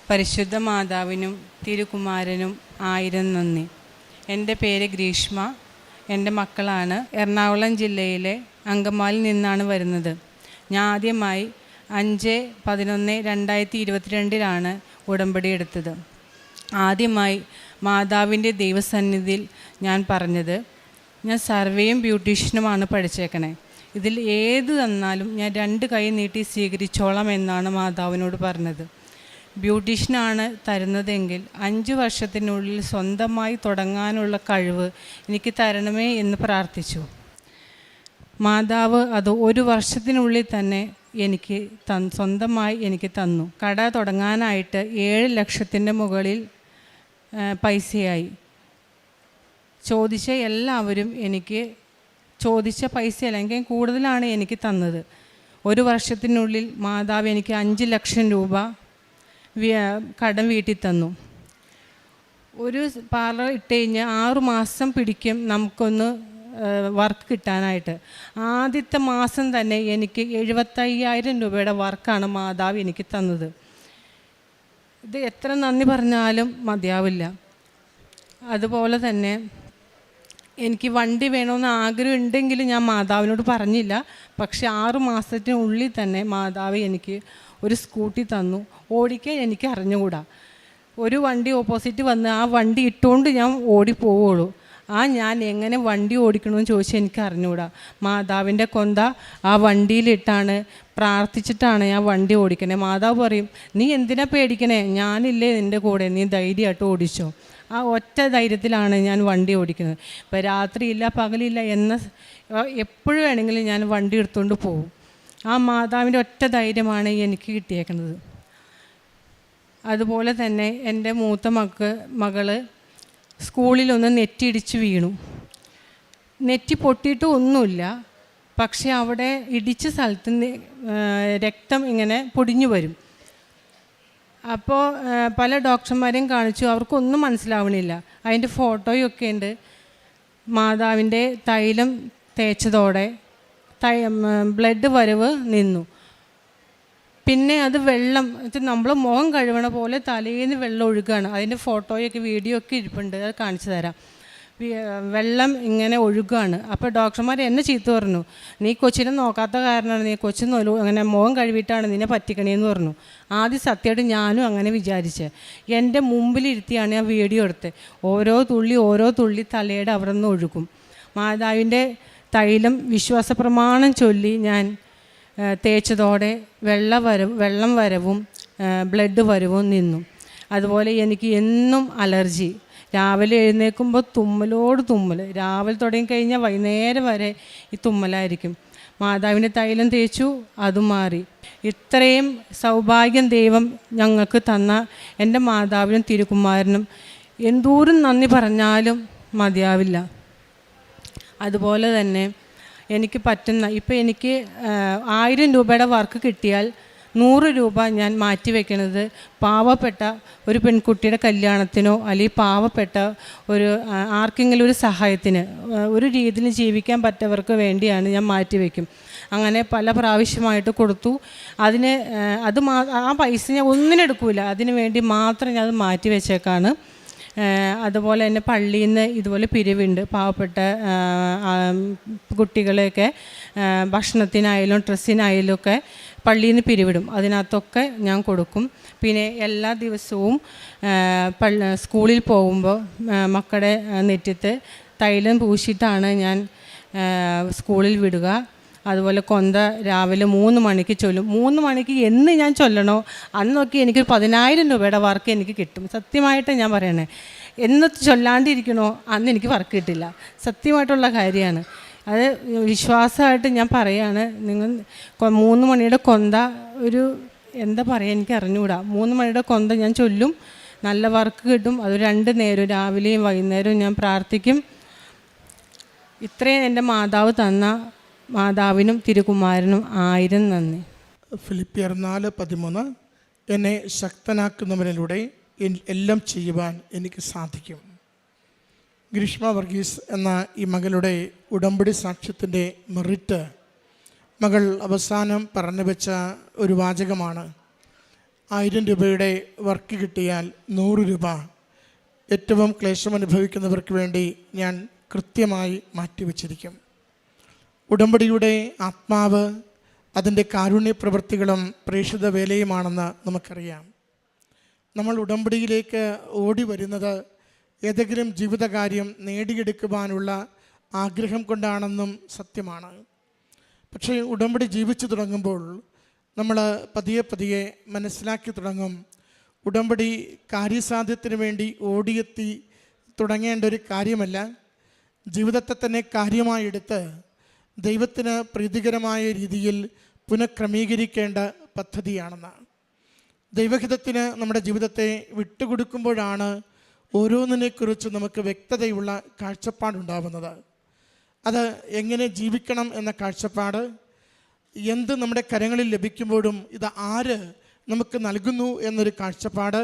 പരിശുദ്ധ മാതാവിനും തിരുകുമാരനും ആയിരം നന്ദി. എൻ്റെ പേര് ഗ്രീഷ്മ. എൻ്റെ മക്കളാണ്. എറണാകുളം ജില്ലയിലെ അങ്കമാലിയിൽ നിന്നാണ് വരുന്നത്. ഞാൻ ആദ്യമായി 5/11/2022 ഉടമ്പടി എടുത്തത്. ആദ്യമായി മാതാവിൻ്റെ ദൈവസന്നിധിയിൽ ഞാൻ പറഞ്ഞത്, ഞാൻ സർവേയും ബ്യൂട്ടീഷ്യനുമാണ് പഠിച്ചേക്കണേ. ഇതിൽ ഏത് തന്നാലും ഞാൻ 2 കൈ നീട്ടി സ്വീകരിച്ചോളാം എന്നാണ് മാതാവിനോട് പറഞ്ഞത്. ബ്യൂട്ടീഷ്യനാണ് തരുന്നതെങ്കിൽ 5 വർഷത്തിനുള്ളിൽ സ്വന്തമായി തുടങ്ങാനുള്ള കഴിവ് എനിക്ക് തരണമേ എന്ന് പ്രാർത്ഥിച്ചു. മാതാവ് അത് 1 വർഷത്തിനുള്ളിൽ തന്നെ എനിക്ക് സ്വന്തമായി എനിക്ക് തന്നു. കട തുടങ്ങാനായിട്ട് 7 ലക്ഷത്തിൻ്റെ മുകളിൽ പൈസയായി. ചോദിച്ച എല്ലാവരും എനിക്ക് ചോദിച്ച പൈസ അല്ലെങ്കിൽ കൂടുതലാണ് എനിക്ക് തന്നത്. 1 വർഷത്തിനുള്ളിൽ മാതാവ് എനിക്ക് 5 ലക്ഷം രൂപ കടം വീട്ടി തന്നു. ഒരു പാർലർ ഇട്ട് കഴിഞ്ഞാൽ 6 മാസം പിടിക്കും നമുക്കൊന്ന് വർക്ക് കിട്ടാനായിട്ട്. ആദ്യത്തെ മാസം തന്നെ എനിക്ക് 75,000 രൂപയുടെ വർക്കാണ് മാതാവ് എനിക്ക് തന്നത്. ഇത് എത്ര നന്ദി പറഞ്ഞാലും മതിയാവില്ല. അതുപോലെ തന്നെ എനിക്ക് വണ്ടി വേണമെന്ന് ആഗ്രഹം ഉണ്ടെങ്കിലും ഞാൻ മാതാവിനോട് പറഞ്ഞില്ല. പക്ഷെ 6 മാസത്തിനുള്ളിൽ തന്നെ മാതാവ് എനിക്ക് ഒരു സ്കൂട്ടി തന്നു. ഓടിക്കാൻ എനിക്ക് അറിഞ്ഞുകൂടാ. ഒരു വണ്ടി ഓപ്പോസിറ്റ് വന്ന് ആ വണ്ടി ഇട്ടുകൊണ്ട് ഞാൻ ഓടിപ്പോവുള്ളൂ. ഞാൻ എങ്ങനെ വണ്ടി ഓടിക്കണമെന്ന് ചോദിച്ചാൽ എനിക്ക് അറിഞ്ഞുകൂടാ. മാതാവിൻ്റെ കൊന്ത ആ വണ്ടിയിലിട്ടാണ് പ്രാർത്ഥിച്ചിട്ടാണ് ഞാൻ വണ്ടി ഓടിക്കണേ. മാതാവ് പറയും, നീ എന്തിനാ പേടിക്കണേ, ഞാനില്ലേ നിൻ്റെ കൂടെ, നീ ധൈര്യമായിട്ട് ഓടിച്ചോ. ആ ഒറ്റ ധൈര്യത്തിലാണ് ഞാൻ വണ്ടി ഓടിക്കുന്നത്. ഇപ്പോൾ രാത്രിയില്ല പകലില്ല എന്ന എപ്പോഴും വേണമെങ്കിലും ഞാൻ വണ്ടി എടുത്തുകൊണ്ട് പോകും. ആ മാതാവിൻ്റെ ഒറ്റ ധൈര്യമാണ് എനിക്ക് കിട്ടിയേക്കുന്നത്. അതുപോലെ തന്നെ എൻ്റെ മൂത്ത മകള് സ്കൂളിലൊന്ന് നെറ്റിയിടിച്ച് വീണു. നെറ്റി പൊട്ടിയിട്ട് ഒന്നുമില്ല, പക്ഷെ അവിടെ ഇടിച്ച സ്ഥലത്ത് രക്തം ഇങ്ങനെ പൊടിഞ്ഞു വരും. അപ്പോൾ പല ഡോക്ടർമാരെയും കാണിച്ചു, അവർക്കൊന്നും മനസ്സിലാവണില്ല. അതിൻ്റെ ഫോട്ടോയൊക്കെ ഉണ്ട്. മാതാവിൻ്റെ തൈലം തേച്ചതോടെ ബ്ലഡ് വരവ് നിന്നു. പിന്നെ അത് വെള്ളം നമ്മൾ മുഖം കഴുകണ പോലെ തലേന്ന് വെള്ളം ഒഴുകുകയാണ്. അതിൻ്റെ ഫോട്ടോയൊക്കെ വീഡിയോ ഒക്കെ ഇരിപ്പുണ്ട്, അത് കാണിച്ചു തരാം. വെള്ളം ഇങ്ങനെ ഒഴുകുകയാണ്. അപ്പോൾ ഡോക്ടർമാർ എന്നെ ചീത്ത പറഞ്ഞു, നീ കൊച്ചിനെ നോക്കാത്ത കാരണമാണ്, നീ കൊച്ചിന് അങ്ങനെ മുഖം കഴുകിയിട്ടാണ് നിന്നെ പറ്റിക്കണേന്ന് പറഞ്ഞു. ആദ്യം സത്യമായിട്ട് ഞാനും അങ്ങനെ വിചാരിച്ചത്. എൻ്റെ മുമ്പിലിരുത്തിയാണ് ഞാൻ വീഡിയോ എടുത്തത്. ഓരോ തുള്ളി തലയുടെ അവിടെ നിന്ന് ഒഴുകും. മാതാവിൻ്റെ തൈലം വിശ്വാസ പ്രമാണം ചൊല്ലി ഞാൻ തേച്ചതോടെ വെള്ളം വരവും ബ്ലഡ് വരവും നിന്നു. അതുപോലെ എനിക്ക് എന്നും അലർജി, രാവിലെ എഴുന്നേൽക്കുമ്പോൾ തുമ്മൽ, രാവിലെ തുടങ്ങിക്കഴിഞ്ഞാൽ വൈകുന്നേരം വരെ ഈ തുമ്മലായിരിക്കും. മാതാവിൻ്റെ തൈലം തേച്ചു, അതും മാറി. ഇത്രയും സൗഭാഗ്യം ദൈവം ഞങ്ങൾക്ക് തന്ന എൻ്റെ മാതാവിനും തിരുകുമാരനും എന്തോരം നന്ദി പറഞ്ഞാലും മതിയാവില്ല. അതുപോലെ തന്നെ എനിക്ക് പറ്റുന്ന, ഇപ്പോൾ എനിക്ക് 1000 രൂപയുടെ വർക്ക് കിട്ടിയാൽ 100 രൂപ ഞാൻ മാറ്റി വയ്ക്കുന്നത് പാവപ്പെട്ട ഒരു പെൺകുട്ടിയുടെ കല്യാണത്തിനോ അല്ലെങ്കിൽ പാവപ്പെട്ട ആർക്കെങ്കിലും ഒരു സഹായത്തിന്, ഒരു രീതിയിൽ ജീവിക്കാൻ പറ്റവർക്ക് വേണ്ടിയാണ് ഞാൻ മാറ്റി വയ്ക്കും. അങ്ങനെ പല പ്രാവശ്യമായിട്ട് കൊടുത്തു. ആ പൈസ ഞാൻ ഒന്നിനെടുക്കില്ല, അതിന് വേണ്ടി മാത്രം ഞാൻ അത് മാറ്റി വെച്ചേക്കാണ്. അതുപോലെ തന്നെ പള്ളിയിൽ നിന്ന് ഇതുപോലെ പിരിവുണ്ട്. പാവപ്പെട്ട കുട്ടികളെയൊക്കെ ഭക്ഷണത്തിനായാലും ഡ്രസ്സിനായാലും ഒക്കെ പള്ളിയിൽ നിന്ന് പിരിവിടും. അതിനകത്തൊക്കെ ഞാൻ കൊടുക്കും. പിന്നെ എല്ലാ ദിവസവും സ്കൂളിൽ പോകുമ്പോൾ മക്കളുടെ നെറ്റിത്ത് തൈലം പൂശിയിട്ടാണ് ഞാൻ സ്കൂളിൽ വിടുക. അതുപോലെ കൊന്ത രാവിലെ 3 മണിക്ക് ചൊല്ലും. 3 മണിക്ക് എന്ന് ഞാൻ ചൊല്ലണോ അന്നൊക്കെ എനിക്ക് 10,000 രൂപയുടെ വർക്ക് എനിക്ക് കിട്ടും. സത്യമായിട്ട് ഞാൻ പറയണേ, എന്ന് ചൊല്ലാണ്ടിരിക്കണോ അന്ന് എനിക്ക് വർക്ക് കിട്ടില്ല. സത്യമായിട്ടുള്ള കാര്യമാണ്. അത് വിശ്വാസമായിട്ട് ഞാൻ പറയുകയാണ്. നിങ്ങൾ 3 മണിയുടെ കൊന്ത എന്താ പറയുക, എനിക്ക് അറിഞ്ഞുകൂടാ. 3 മണിയുടെ കൊന്ത ഞാൻ ചൊല്ലും, നല്ല വർക്ക് കിട്ടും. അത് 2 നേരം, രാവിലെയും വൈകുന്നേരവും ഞാൻ പ്രാർത്ഥിക്കും. ഇത്രയും എൻ്റെ മാതാവ് തന്ന മാതാവിനും തിരുകുമാരനും 1000 നന്ദി. ഫിലിപ്പിയർ 4:13 എന്നെ ശക്തനാക്കുന്നവനിലൂടെ എല്ലാം ചെയ്യുവാൻ എനിക്ക് സാധിക്കും. ഗ്രീഷ്മ വർഗീസ് എന്ന ഈ മകളുടെ ഉടമ്പടി സാക്ഷ്യത്തിൻ്റെ മെറിറ്റ് മകൾ അവസാനം പറഞ്ഞു വെച്ച ഒരു വാചകമാണ്. 1000 രൂപയുടെ വർക്ക് കിട്ടിയാൽ 100 രൂപ ഏറ്റവും ക്ലേശം അനുഭവിക്കുന്നവർക്ക് വേണ്ടി ഞാൻ കൃത്യമായി മാറ്റിവെച്ചിരിക്കും. ഉടമ്പടിയുടെ ആത്മാവ് അതിൻ്റെ കാരുണ്യ പ്രവൃത്തികളും പ്രേക്ഷിത വേലയുമാണെന്ന് നമുക്കറിയാം. നമ്മൾ ഉടമ്പടിയിലേക്ക് ഓടി വരുന്നത് ഏതെങ്കിലും ജീവിതകാര്യം നേടിയെടുക്കുവാനുള്ള ആഗ്രഹം കൊണ്ടാണെന്നും സത്യമാണ്. പക്ഷേ ഉടമ്പടി ജീവിച്ചു തുടങ്ങുമ്പോൾ നമ്മൾ പതിയെ പതിയെ മനസ്സിലാക്കി തുടങ്ങും, ഉടമ്പടി കാര്യസാധ്യത്തിന് വേണ്ടി ഓടിയെത്തി തുടങ്ങേണ്ട ഒരു കാര്യമല്ല, ജീവിതത്തെ തന്നെ കാര്യമായി എടുത്ത് ദൈവത്തിന് പ്രീതികരമായ രീതിയിൽ പുനഃക്രമീകരിക്കേണ്ട പദ്ധതിയാണെന്ന്. ദൈവഹിതത്തിന് നമ്മുടെ ജീവിതത്തെ വിട്ടുകൊടുക്കുമ്പോഴാണ് ഓരോന്നിനെക്കുറിച്ച് നമുക്ക് വ്യക്തതയുള്ള കാഴ്ചപ്പാടുണ്ടാവുന്നത്. അത് എങ്ങനെ ജീവിക്കണം എന്ന കാഴ്ചപ്പാട്, എന്ത് നമ്മുടെ കരങ്ങളിൽ ലഭിക്കുമ്പോഴും ഇത് ആര് നമുക്ക് നൽകുന്നു എന്നൊരു കാഴ്ചപ്പാട്,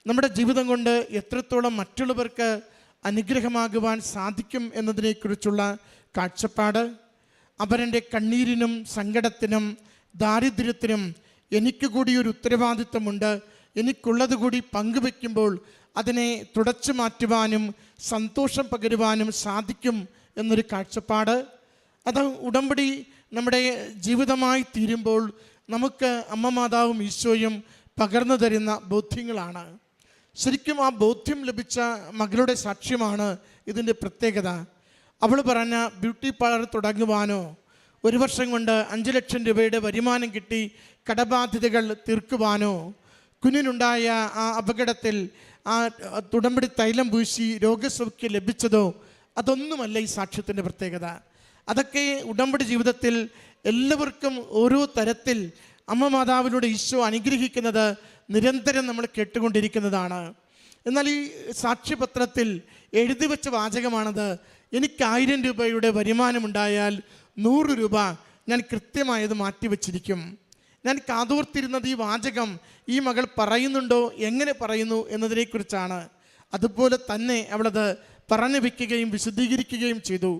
നമ്മുടെ ജീവിതം കൊണ്ട് എത്രത്തോളം മറ്റുള്ളവർക്ക് അനുഗ്രഹമാകുവാൻ സാധിക്കും എന്നതിനെക്കുറിച്ചുള്ള കാഴ്ചപ്പാട്, അവരുടെ കണ്ണീരിനും സങ്കടത്തിനും ദാരിദ്ര്യത്തിനും എനിക്ക് കൂടി ഒരു ഉത്തരവാദിത്വമുണ്ട്, എനിക്കുള്ളത് കൂടി പങ്കുവെക്കുമ്പോൾ അതിനെ തുടച്ചു മാറ്റുവാനും സന്തോഷം പകരുവാനും സാധിക്കും എന്നൊരു കാഴ്ചപ്പാട്, അത് ഉടമ്പടി നമ്മുടെ ജീവിതമായി തീരുമ്പോൾ നമുക്ക് അമ്മ മാതാവും ഈശോയും പകർന്നു തരുന്ന ബോധ്യങ്ങളാണ്. ശരിക്കും ആ ബോധ്യം ലഭിച്ച മകളുടെ സാക്ഷ്യമാണ് ഇതിൻ്റെ പ്രത്യേകത. അവൾ പറഞ്ഞ ബ്യൂട്ടി പാർലർ തുടങ്ങുവാനോ 1 വർഷം കൊണ്ട് 5 ലക്ഷം രൂപയുടെ വരുമാനം കിട്ടി കടബാധ്യതകൾ തീർക്കുവാനോ, കുഞ്ഞിനുണ്ടായ ആ അപകടത്തിൽ ആ ഉടമ്പടി തൈലം പൂശി രോഗസൗഖ്യം ലഭിച്ചതോ, അതൊന്നുമല്ല ഈ സാക്ഷ്യത്തിൻ്റെ പ്രത്യേകത. അതൊക്കെ ഉടമ്പടി ജീവിതത്തിൽ എല്ലാവർക്കും ഓരോ തരത്തിൽ അമ്മ മാതാവിലൂടെ ഈശോ അനുഗ്രഹിക്കുന്നത് നിരന്തരം നമ്മൾ കേട്ടുകൊണ്ടിരിക്കുന്നതാണ്. എന്നാൽ ഈ സാക്ഷ്യപത്രത്തിൽ എഴുതി വെച്ച വാചകമാണത്, എനിക്ക് 1000 രൂപയുടെ വരുമാനമുണ്ടായാൽ 100 രൂപ ഞാൻ കൃത്യമായത് മാറ്റിവെച്ചിരിക്കും. ഞാൻ കാതോർത്തിരുന്നത് ഈ വാചകം ഈ മകൾ പറയുന്നുണ്ടോ, എങ്ങനെ പറയുന്നു എന്നതിനെക്കുറിച്ചാണ്. അതുപോലെ തന്നെ അവളത് പറഞ്ഞു വയ്ക്കുകയും വിശദീകരിക്കുകയും ചെയ്തു.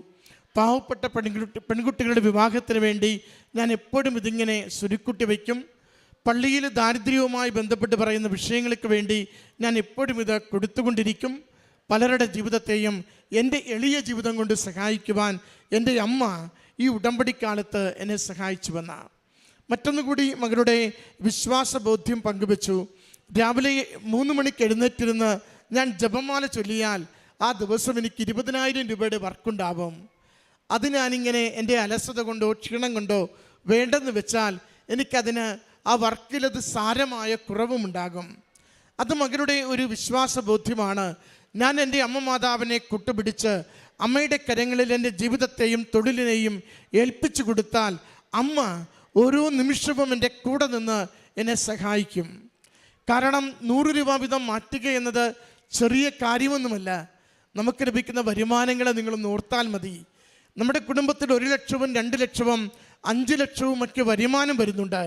പാവപ്പെട്ട പെൺകുട്ടികളുടെ വിവാഹത്തിന് വേണ്ടി ഞാൻ എപ്പോഴും ഇതിങ്ങനെ സുരുക്കുട്ടി വയ്ക്കും. പള്ളിയിൽ ദാരിദ്ര്യവുമായി ബന്ധപ്പെട്ട് പറയുന്ന വിഷയങ്ങൾക്ക് വേണ്ടി ഞാൻ എപ്പോഴും ഇത് കൊടുത്തുകൊണ്ടിരിക്കും. പലരുടെ ജീവിതത്തെയും എൻ്റെ എളിയ ജീവിതം കൊണ്ട് സഹായിക്കുവാൻ എൻ്റെ അമ്മ ഈ ഉടമ്പടിക്കാലത്ത് എന്നെ സഹായിച്ചുവെന്ന മറ്റൊന്നുകൂടി മകളുടെ വിശ്വാസബോധ്യം പങ്കുവെച്ചു. രാവിലെ 3 മണിക്ക് എഴുന്നേറ്റിരുന്ന് ഞാൻ ജപമാല ചൊല്ലിയാൽ ആ ദിവസം എനിക്ക് 20,000 രൂപയുടെ വർക്കുണ്ടാവും. അത് ഞാനിങ്ങനെ എൻ്റെ അലസത കൊണ്ടോ ക്ഷീണം കൊണ്ടോ വേണ്ടെന്ന് വെച്ചാൽ എനിക്കതിന് ആ വർക്കിലത് സാരമായ കുറവുമുണ്ടാകും. അത് മകളുടെ ഒരു വിശ്വാസബോധ്യമാണ്. ഞാൻ എൻ്റെ അമ്മ മാതാവിനെ കൂട്ടുപിടിച്ച് അമ്മയുടെ കരങ്ങളിൽ എൻ്റെ ജീവിതത്തെയും തൊഴിലിനെയും ഏൽപ്പിച്ചു കൊടുത്താൽ അമ്മ ഓരോ നിമിഷവും എൻ്റെ കൂടെ നിന്ന് എന്നെ സഹായിക്കും. കാരണം 100 രൂപ വീതം മാറ്റുക എന്നത് ചെറിയ കാര്യമൊന്നുമല്ല. നമുക്ക് ലഭിക്കുന്ന വരുമാനങ്ങളെ നിങ്ങളൊന്ന് ഓർത്താൽ മതി. നമ്മുടെ കുടുംബത്തിൽ 1 ലക്ഷവും 2 ലക്ഷവും 5 ലക്ഷവും ഒക്കെ വരുമാനം വരുന്നുണ്ട്.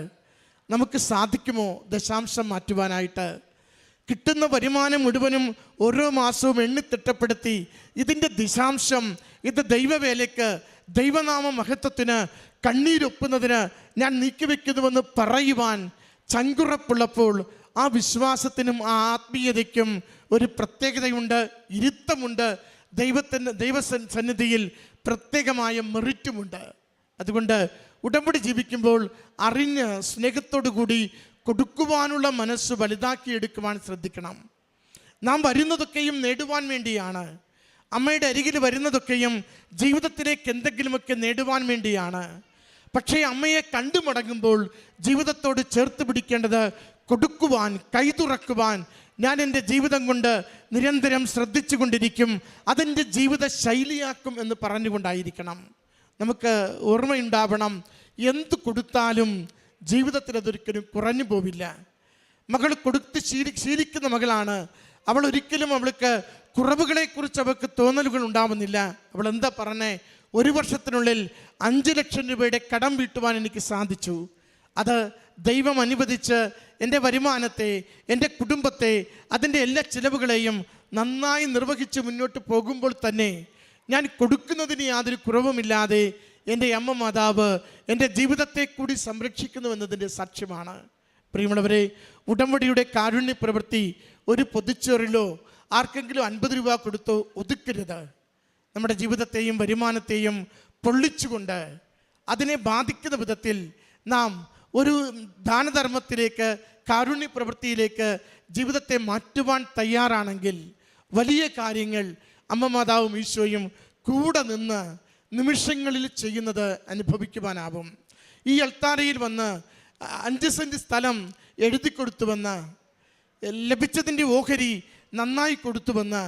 നമുക്ക് സാധിക്കുമോ ദശാംശം മാറ്റുവാനായിട്ട്? കിട്ടുന്ന വരുമാനം മുഴുവനും ഓരോ മാസവും എണ്ണിത്തിട്ടപ്പെടുത്തി ഇതിൻ്റെ ദിശാംശം, ഇത് ദൈവവേലയ്ക്ക്, ദൈവനാമ മഹത്വത്തിന്, കണ്ണീരൊപ്പുന്നതിന് ഞാൻ നീക്കിവെക്കുന്നുവെന്ന് പറയുവാൻ ചങ്കുറപ്പുള്ളപ്പോൾ ആ വിശ്വാസത്തിനും ആ ആത്മീയതയ്ക്കും ഒരു പ്രത്യേകതയുണ്ട്, ഇരുത്തമുണ്ട്. ദൈവസന്നിധിയിൽ പ്രത്യേകമായ മെറിറ്റുമുണ്ട്. അതുകൊണ്ട് ഉടമ്പടി ജീവിക്കുമ്പോൾ അറിഞ്ഞ് സ്നേഹത്തോടു കൂടി കൊടുക്കുവാനുള്ള മനസ്സ് വലുതാക്കിയെടുക്കുവാൻ ശ്രദ്ധിക്കണം. നാം വരുന്നതൊക്കെയും നേടുവാൻ വേണ്ടിയാണ്. അമ്മയുടെ അരികിൽ വരുന്നതൊക്കെയും ജീവിതത്തിലേക്ക് എന്തെങ്കിലുമൊക്കെ നേടുവാൻ വേണ്ടിയാണ്. പക്ഷേ അമ്മയെ കണ്ടുമടങ്ങുമ്പോൾ ജീവിതത്തോട് ചേർത്ത് പിടിക്കേണ്ടത് കൊടുക്കുവാൻ, കൈതുറക്കുവാൻ ഞാൻ എൻ്റെ ജീവിതം കൊണ്ട് നിരന്തരം ശ്രദ്ധിച്ചു കൊണ്ടിരിക്കും, അതെൻ്റെ ജീവിത ശൈലിയാക്കും എന്ന് പറഞ്ഞുകൊണ്ടായിരിക്കണം. നമുക്ക് ഓർമ്മയുണ്ടാവണം, എന്ത് കൊടുത്താലും ജീവിതത്തിൽ അതൊരിക്കലും കുറഞ്ഞു പോവില്ല. മകൾ കൊടുത്ത് ശീലിക്കുന്ന മകളാണ്. അവൾ ഒരിക്കലും അവൾക്ക് കുറവുകളെക്കുറിച്ച് അവൾക്ക് തോന്നലുകൾ ഉണ്ടാവുന്നില്ല. അവൾ എന്താ പറഞ്ഞേ, 1 വർഷത്തിനുള്ളിൽ 5 ലക്ഷം രൂപയുടെ കടം വീട്ടുവാൻ എനിക്ക് സാധിച്ചു. അത് ദൈവം അനുവദിച്ച് എൻ്റെ വരുമാനത്തെ, എൻ്റെ കുടുംബത്തെ, അതിൻ്റെ എല്ലാ ചിലവുകളെയും നന്നായി നിർവഹിച്ച് മുന്നോട്ട് പോകുമ്പോൾ തന്നെ ഞാൻ കൊടുക്കുന്നതിന് യാതൊരു കുറവുമില്ലാതെ എൻ്റെ അമ്മ മാതാവ് എൻ്റെ ജീവിതത്തെ കൂടി സംരക്ഷിക്കുന്നു എന്നതിൻ്റെ സാക്ഷ്യമാണ്. പ്രിയമുള്ളവരെ, ഉടമ്പടിയുടെ കാരുണ്യ പ്രവൃത്തി ഒരു പൊതിച്ചോറിലോ ആർക്കെങ്കിലും 50 രൂപ കൊടുത്തോ ഒതുക്കരുത്. നമ്മുടെ ജീവിതത്തെയും വരുമാനത്തെയും പൊള്ളിച്ചുകൊണ്ട് അതിനെ ബാധിക്കുന്ന വിധത്തിൽ നാം ഒരു ദാനധർമ്മത്തിലേക്ക്, കാരുണ്യ പ്രവൃത്തിയിലേക്ക് ജീവിതത്തെ മാറ്റുവാൻ തയ്യാറാണെങ്കിൽ വലിയ കാര്യങ്ങൾ അമ്മ മാതാവും ഈശോയും കൂടെ നിന്ന് നിമിഷങ്ങളിൽ ചെയ്യുന്നത് അനുഭവിക്കുവാനാവും. ഈ അൾത്താരയിൽ വന്ന് 5 സെൻറ്റ് സ്ഥലം എഴുതി കൊടുത്തുവെന്ന്, ലഭിച്ചതിൻ്റെ ഓഹരി നന്നായി കൊടുത്തുവെന്ന്,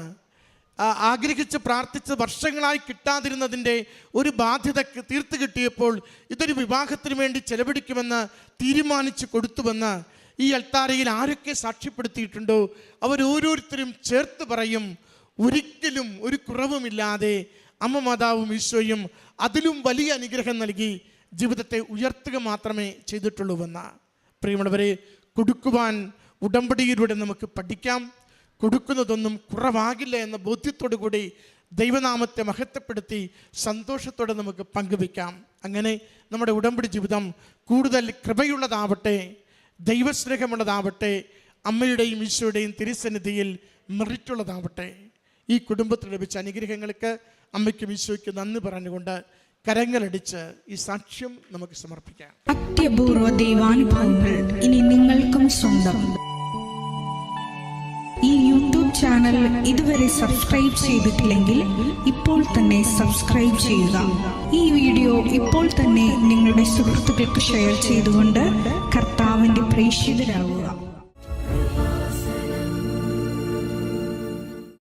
ആഗ്രഹിച്ച് പ്രാർത്ഥിച്ച് വർഷങ്ങളായി കിട്ടാതിരുന്നതിൻ്റെ ഒരു ബാധ്യത തീർത്ത് കിട്ടിയപ്പോൾ ഇതൊരു വിവാഹത്തിന് വേണ്ടി ചെലവഴിക്കുമെന്ന് തീരുമാനിച്ച് കൊടുത്തുവെന്ന് ഈ അൾത്താരയിൽ ആരൊക്കെ സാക്ഷ്യപ്പെടുത്തിയിട്ടുണ്ടോ അവരോരോരുത്തരും ചേർത്ത് പറയും, ഒരിക്കലും ഒരു കുറവുമില്ലാതെ അമ്മ മാതാവും ഈശോയും അതിലും വലിയ അനുഗ്രഹം നൽകി ജീവിതത്തെ ഉയർത്തുക മാത്രമേ ചെയ്തിട്ടുള്ളൂവെന്ന്. പ്രിയമുള്ളവരെ, കൊടുക്കുവാൻ ഉടമ്പടിയിലൂടെ നമുക്ക് പഠിക്കാം. കൊടുക്കുന്നതൊന്നും കുറവാകില്ല എന്ന ബോധ്യത്തോടു കൂടി ദൈവനാമത്തെ മഹത്വപ്പെടുത്തി സന്തോഷത്തോടെ നമുക്ക് പങ്കുവയ്ക്കാം. അങ്ങനെ നമ്മുടെ ഉടമ്പടി ജീവിതം കൂടുതൽ കൃപയുള്ളതാവട്ടെ, ദൈവസ്നേഹമുള്ളതാവട്ടെ, അമ്മയുടെയും ഈശോയുടെയും തിരുസന്നിധിയിൽ മെറിറ്റുള്ളതാവട്ടെ. ഈ കുടുംബത്തിൽ ലഭിച്ച അനുഗ്രഹങ്ങൾക്ക് അമ്മയ്ക്കും ഈശോയ്ക്കും നന്ദി പറഞ്ഞുകൊണ്ട് കരങ്ങളടിച്ച് ഈ സാക്ഷ്യം നമുക്ക് സമർപ്പിക്കാം. അത്യപൂർവ ദൈവാനുഭവങ്ങൾ ഇനി നിങ്ങൾക്കും സ്വന്തം. ഈ യൂട്യൂബ് ചാനൽ ഇതുവരെ സബ്സ്ക്രൈബ് ചെയ്തിട്ടില്ലെങ്കിൽ ഇപ്പോൾ തന്നെ സബ്സ്ക്രൈബ് ചെയ്യുക. ഈ വീഡിയോ ഇപ്പോൾ തന്നെ നിങ്ങളുടെ സുഹൃത്തുക്കൾക്ക് ഷെയർ ചെയ്തുകൊണ്ട് കർത്താവിൻ്റെ പ്രേക്ഷിതരാകുക.